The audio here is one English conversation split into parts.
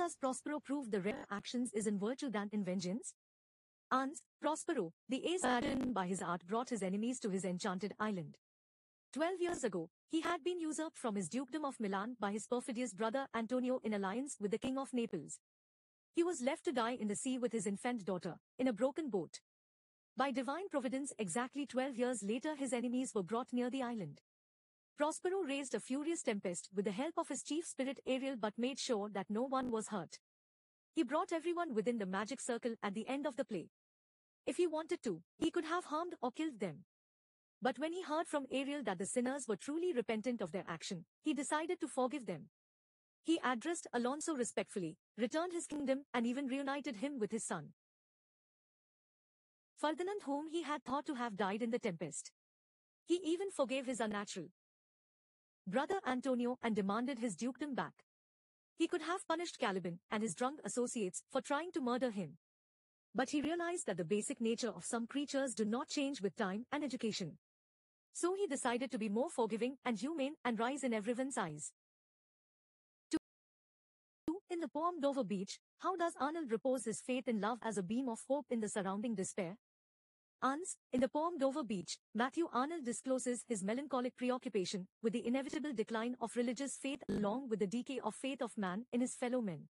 does Prospero prove the rare actions is in virtue than in vengeance? Ans, Prospero, the ace Aladdin by his art brought his enemies to his enchanted island. 12 years ago, he had been usurped from his dukedom of Milan by his perfidious brother Antonio in alliance with the king of Naples. He was left to die in the sea with his infant daughter, in a broken boat. By divine providence, exactly 12 years later his enemies were brought near the island. Prospero raised a furious tempest with the help of his chief spirit Ariel but made sure that no one was hurt. He brought everyone within the magic circle at the end of the play. If he wanted to, he could have harmed or killed them. But when he heard from Ariel that the sinners were truly repentant of their action, he decided to forgive them. He addressed Alonso respectfully, returned his kingdom, and even reunited him with his son Ferdinand, whom he had thought to have died in the tempest. He even forgave his unnatural brother Antonio and demanded his dukedom back. He could have punished Caliban and his drunk associates for trying to murder him. But he realized that the basic nature of some creatures do not change with time and education. So he decided to be more forgiving and humane and rise in everyone's eyes. In the poem Dover Beach, how does Arnold repose his faith in love as a beam of hope in the surrounding despair? Ans, in the poem Dover Beach, Matthew Arnold discloses his melancholic preoccupation with the inevitable decline of religious faith along with the decay of faith of man in his fellow men.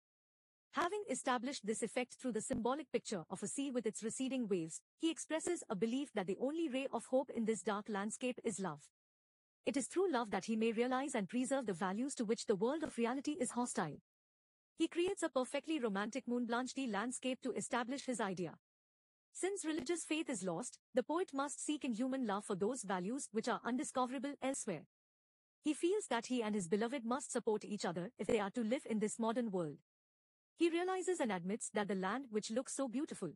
Having established this effect through the symbolic picture of a sea with its receding waves, he expresses a belief that the only ray of hope in this dark landscape is love. It is through love that he may realize and preserve the values to which the world of reality is hostile. He creates a perfectly romantic moon-blanched landscape to establish his idea. Since religious faith is lost, the poet must seek in human love for those values which are undiscoverable elsewhere. He feels that he and his beloved must support each other if they are to live in this modern world. He realizes and admits that the land which looks so beautiful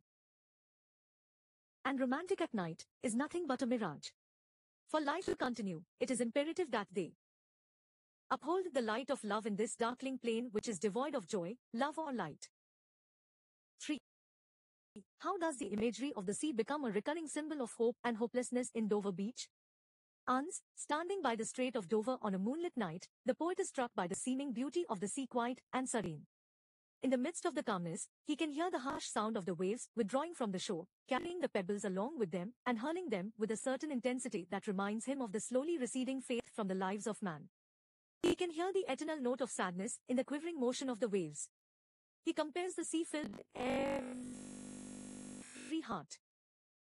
and romantic at night is nothing but a mirage. For life to continue, it is imperative that they uphold the light of love in this darkling plain which is devoid of joy, love or light. 3. How does the imagery of the sea become a recurring symbol of hope and hopelessness in Dover Beach? Ans, standing by the Strait of Dover on a moonlit night, the poet is struck by the seeming beauty of the sea, quiet and serene. In the midst of the calmness, he can hear the harsh sound of the waves withdrawing from the shore, carrying the pebbles along with them and hurling them with a certain intensity that reminds him of the slowly receding faith from the lives of man. He can hear the eternal note of sadness in the quivering motion of the waves. He compares the sea filled every heart.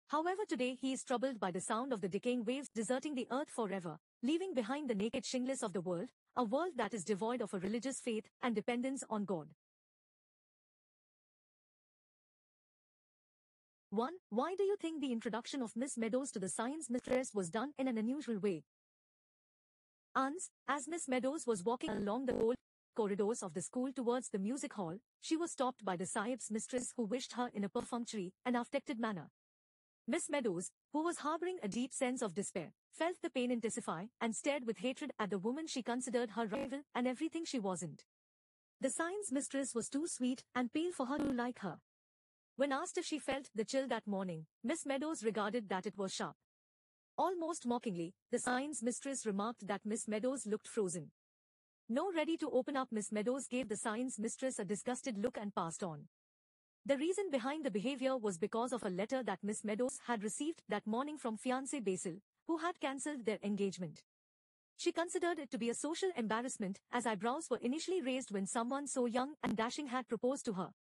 However, today he is troubled by the sound of the decaying waves deserting the earth forever, leaving behind the naked shingles of the world, a world that is devoid of a religious faith and dependence on God. 1. Why do you think the introduction of Miss Meadows to the science mistress was done in an unusual way? Ans, as Miss Meadows was walking along the cold corridors of the school towards the music hall, she was stopped by the sahib's mistress who wished her in a perfunctory and affected manner. Miss Meadows, who was harboring a deep sense of despair, felt the pain intensify and stared with hatred at the woman she considered her rival and everything she wasn't. The science mistress was too sweet and pale for her to like her. When asked if she felt the chill that morning, Miss Meadows regarded that it was sharp. Almost mockingly, the science mistress remarked that Miss Meadows looked frozen. No ready to open up, Miss Meadows gave the science mistress a disgusted look and passed on. The reason behind the behavior was because of a letter that Miss Meadows had received that morning from fiancé Basil, who had cancelled their engagement. She considered it to be a social embarrassment as eyebrows were initially raised when someone so young and dashing had proposed to her.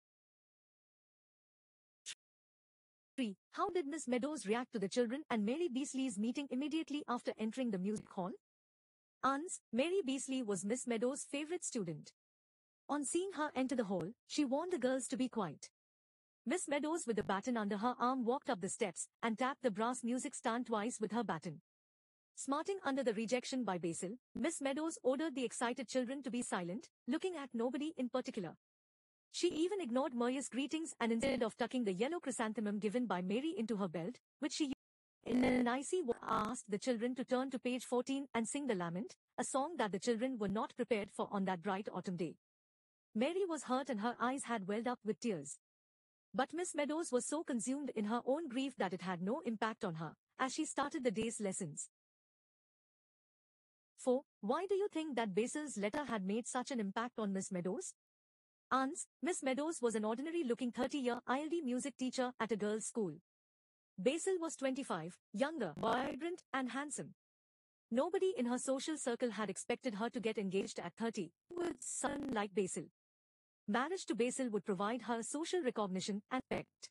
3. How did Miss Meadows react to the children and Mary Beasley's meeting immediately after entering the music hall? Ans, Mary Beasley was Miss Meadows' favorite student. On seeing her enter the hall, she warned the girls to be quiet. Miss Meadows, with the baton under her arm, walked up the steps and tapped the brass music stand twice with her baton. Smarting under the rejection by Basil, Miss Meadows ordered the excited children to be silent, looking at nobody in particular. She even ignored Maria's greetings and instead of tucking the yellow chrysanthemum given by Mary into her belt, which she in an icy voice asked the children to turn to page 14 and sing the Lament, a song that the children were not prepared for on that bright autumn day. Mary was hurt and her eyes had welled up with tears. But Miss Meadows was so consumed in her own grief that it had no impact on her, as she started the day's lessons. 4. Why do you think that Basil's letter had made such an impact on Miss Meadows? Ans, Miss Meadows was an ordinary-looking 30-year ILD music teacher at a girls' school. Basil was 25, younger, vibrant, and handsome. Nobody in her social circle had expected her to get engaged at 30, with someone like Basil. Marriage to Basil would provide her social recognition and respect.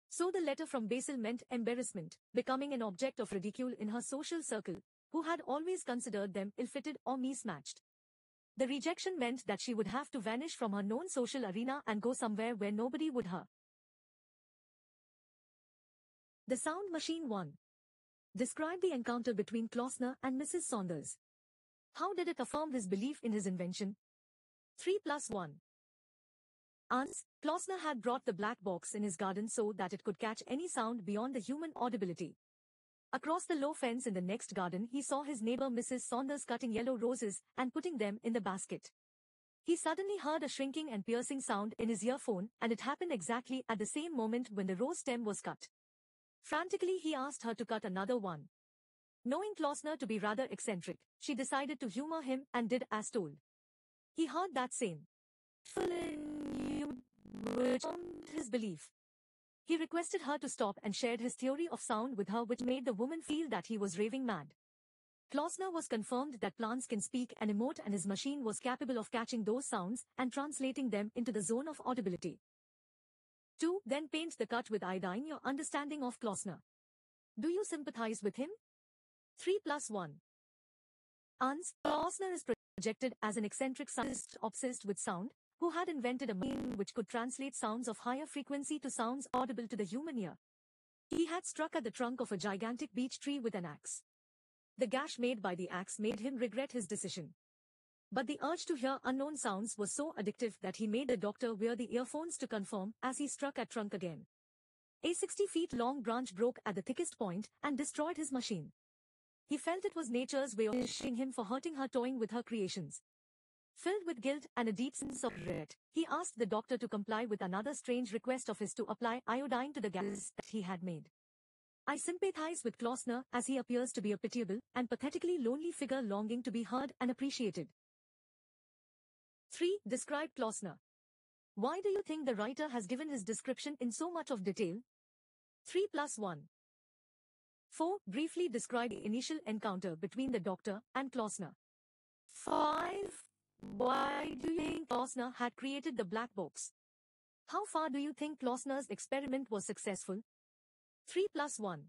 So the letter from Basil meant embarrassment, becoming an object of ridicule in her social circle, who had always considered them ill-fitted or mismatched. The rejection meant that she would have to vanish from her known social arena and go somewhere where nobody would hear. The Sound Machine 1. Describe the encounter between Klausner and Mrs. Saunders. How did it affirm his belief in his invention? 3+1. Ans, Klausner had brought the black box in his garden so that it could catch any sound beyond the human audibility. Across the low fence in the next garden he saw his neighbor Mrs. Saunders cutting yellow roses and putting them in the basket. He suddenly heard a shrinking and piercing sound in his earphone, and it happened exactly at the same moment when the rose stem was cut. Frantically he asked her to cut another one. Knowing Klausner to be rather eccentric, she decided to humor him and did as told. He heard that same which confirmed his belief. He requested her to stop and shared his theory of sound with her, which made the woman feel that he was raving mad. Klausner was confirmed that plants can speak and emote, and his machine was capable of catching those sounds and translating them into the zone of audibility. 2. Then paint the cut with iodine. Your understanding of Klausner. Do you sympathize with him? 3+1. Ans, Klausner is projected as an eccentric scientist obsessed with sound, who had invented a machine which could translate sounds of higher frequency to sounds audible to the human ear. He had struck at the trunk of a gigantic beech tree with an axe. The gash made by the axe made him regret his decision. But the urge to hear unknown sounds was so addictive that he made the doctor wear the earphones to confirm as he struck at trunk again. A 60-feet-long branch broke at the thickest point and destroyed his machine. He felt it was nature's way of punishing him for hurting her, toying with her creations. Filled with guilt and a deep sense of regret, he asked the doctor to comply with another strange request of his to apply iodine to the gash that he had made. I sympathize with Klausner, as he appears to be a pitiable and pathetically lonely figure longing to be heard and appreciated. 3. Describe Klausner. Why do you think the writer has given his description in so much of detail? 3+1. 4. Briefly describe the initial encounter between the doctor and Klausner. 5. Why do you think Klausner had created the black box? How far do you think Klausner's experiment was successful? 3+1.